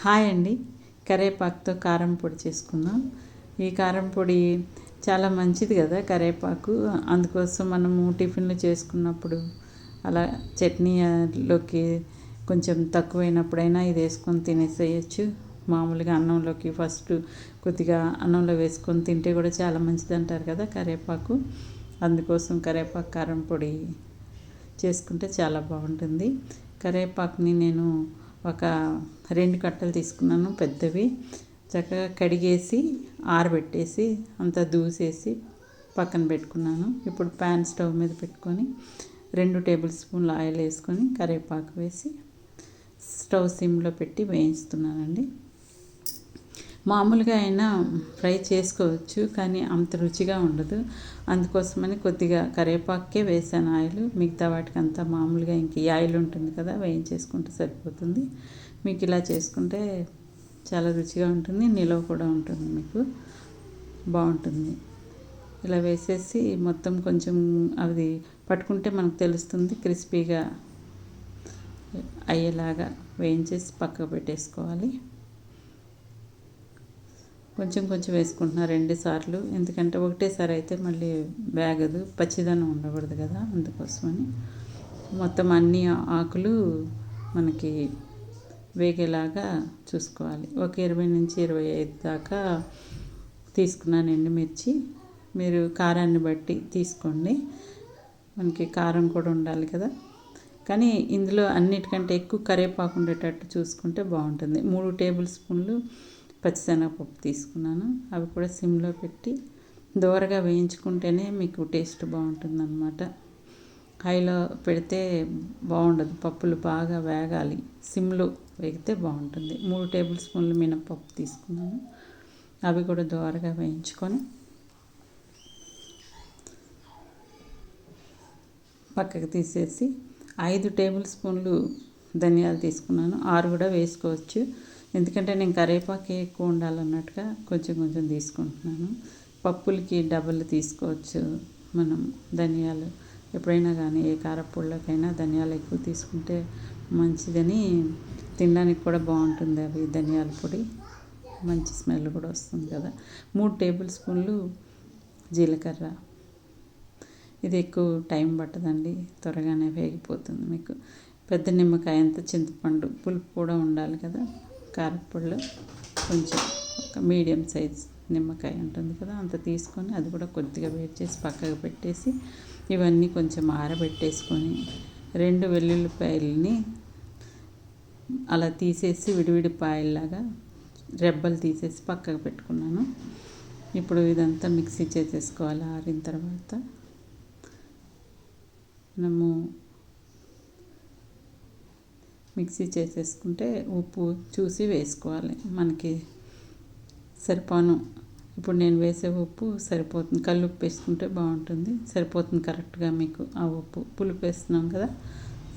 Hi అండి. కరివేపాకుతో కారం పొడి చేసుకుందాం. ఈ కారం పొడి చాలా మంచిది కదా కరివేపాకు. అందుకోసం మనము టిఫిన్లు చేసుకున్నప్పుడు అలా చట్నీలోకి కొంచెం తక్కువైనప్పుడైనా ఇది వేసుకొని తినేసేయచ్చు. మామూలుగా అన్నంలోకి ఫస్ట్ కొద్దిగా అన్నంలో వేసుకొని తింటే కూడా చాలా మంచిది అంటారు కదా కరివేపాకు. అందుకోసం కరివేపాకు కారం పొడి చేసుకుంటే చాలా బాగుంటుంది. కరివేపాకుని నేను ఒక 2 కట్టలు తీసుకున్నాను పెద్దవి. చక్కగా కడిగేసి ఆరబెట్టేసి అంతా దూసేసి పక్కన పెట్టుకున్నాను. ఇప్పుడు ప్యాన్ స్టవ్ మీద పెట్టుకొని 2 టేబుల్ స్పూన్ల ఆయిల్ వేసుకొని కరివేపాకు వేసి స్టవ్ సిమ్లో పెట్టి వేయిస్తున్నానండి. మామూలుగా అయినా ఫ్రై చేసుకోవచ్చు, కానీ అంత రుచిగా ఉండదు. అందుకోసమని కొద్దిగా కరివేపాకే వేసాను ఆయిల్. మిగతా వాటికి అంతా మామూలుగా ఇంక ఈ ఆయిల్ ఉంటుంది కదా, వేయించేసుకుంటే సరిపోతుంది. మీకు ఇలా చేసుకుంటే చాలా రుచిగా ఉంటుంది, నిలవ కూడా ఉంటుంది, మీకు బాగుంటుంది. ఇలా వేసేసి మొత్తం కొంచెం అది పట్టుకుంటే మనకు తెలుస్తుంది, క్రిస్పీగా అయ్యేలాగా వేయించేసి పక్కకు పెట్టేసుకోవాలి. కొంచెం కొంచెం వేసుకుంటున్నా 2 సార్లు, ఎందుకంటే ఒకటేసారి అయితే మళ్ళీ వేగదు, పచ్చిదనం ఉండకూడదు కదా, అందుకోసమని. మొత్తం అన్ని ఆకులు మనకి వేగేలాగా చూసుకోవాలి. ఒక 20 నుంచి 25 దాకా తీసుకున్నాను ఎండుమిర్చి. మీరు కారాన్ని బట్టి తీసుకోండి, మనకి కారం కూడా ఉండాలి కదా. కానీ ఇందులో అన్నిటికంటే ఎక్కువ కరివేపాకు ఉండేటట్టు చూసుకుంటే బాగుంటుంది. 3 టేబుల్ స్పూన్లు పచ్చిశనగపప్పు తీసుకున్నాను. అవి కూడా సిమ్లో పెట్టి దోరగా వేయించుకుంటేనే మీకు టేస్ట్ బాగుంటుంది అన్నమాట. హైలో పెడితే బాగుండదు, పప్పులు బాగా వేగాలి, సిమ్లో వేగితే బాగుంటుంది. 3 టేబుల్ స్పూన్లు మినపప్పు తీసుకున్నాను. అవి కూడా దోరగా వేయించుకొని పక్కకు తీసేసి 5 టేబుల్ స్పూన్లు ధనియాలు తీసుకున్నాను. 6 కూడా వేసుకోవచ్చు, ఎందుకంటే నేను కరివేపాకు ఎక్కువ ఉండాలన్నట్టుగా కొంచెం కొంచెం తీసుకుంటున్నాను. పప్పులకి డబల్ తీసుకోవచ్చు మనం ధనియాలు. ఎప్పుడైనా కానీ ఏ కారపొడిలోకైనా ధనియాలు ఎక్కువ తీసుకుంటే మంచిదని, తినడానికి కూడా బాగుంటుంది అవి ధనియాల పొడి, మంచి స్మెల్ కూడా వస్తుంది కదా. 3 టేబుల్ స్పూన్లు జీలకర్ర. ఇది ఎక్కువ టైం పట్టదండి, త్వరగానే వేగిపోతుంది మీకు. పెద్ద నిమ్మకాయ అంత చింతపండు పులుపు కూడా ఉండాలి కదా కారపొడిలో. కొంచెం ఒక మీడియం సైజ్ నిమ్మకాయ ఉంటుంది కదా, అంత తీసుకొని అది కూడా కొద్దిగా వేడి చేసి పక్కకు పెట్టేసి ఇవన్నీ కొంచెం ఆరబెట్టేసుకొని 2 వెల్లుల్లిపాయలని అలా తీసేసి విడివిడి పాయల్లాగా రెబ్బలు తీసేసి పక్కకు పెట్టుకున్నాను. ఇప్పుడు ఇదంతా మిక్సీ చేసేసుకోవాలి. ఆరిన తర్వాత మనము మిక్సీ చేసేసుకుంటే ఉప్పు చూసి వేసుకోవాలి, మనకి సరిపోను. ఇప్పుడు నేను వేసే ఉప్పు సరిపోతుంది, కల్లుప్పు వేసుకుంటే బాగుంటుంది, సరిపోతుంది కరెక్ట్గా మీకు. ఆ ఉప్పు పులుపు వేస్తున్నాం కదా,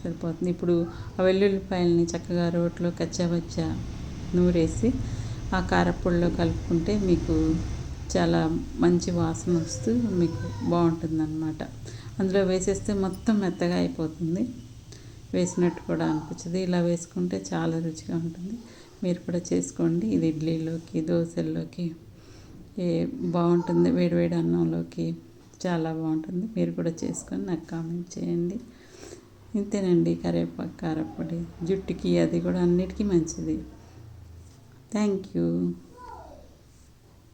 సరిపోతుంది. ఇప్పుడు ఆ వెల్లుల్లిపాయలని చక్కగా రోట్లో కచ్చాబచ్చా నూరేసి ఆ కారపొడిలో కలుపుకుంటే మీకు చాలా మంచి వాసన వస్తూ మీకు బాగుంటుంది అన్నమాట. అందులో వేసేస్తే మొత్తం మెత్తగా అయిపోతుంది, వేసినట్టు కూడా అనిపించదు. ఇలా వేసుకుంటే చాలా రుచిగా ఉంటుంది. మీరు కూడా చేసుకోండి. ఇది ఇడ్లీలోకి, దోశల్లోకి బాగుంటుంది, వేడివేడి అన్నంలోకి చాలా బాగుంటుంది. మీరు కూడా చేసుకొని నాకు కామెంట్ చేయండి. ఇంతేనండి కరివేపాకు కారపొడి. జుట్టుకి అది కూడా అన్నిటికీ మంచిది. Thank you.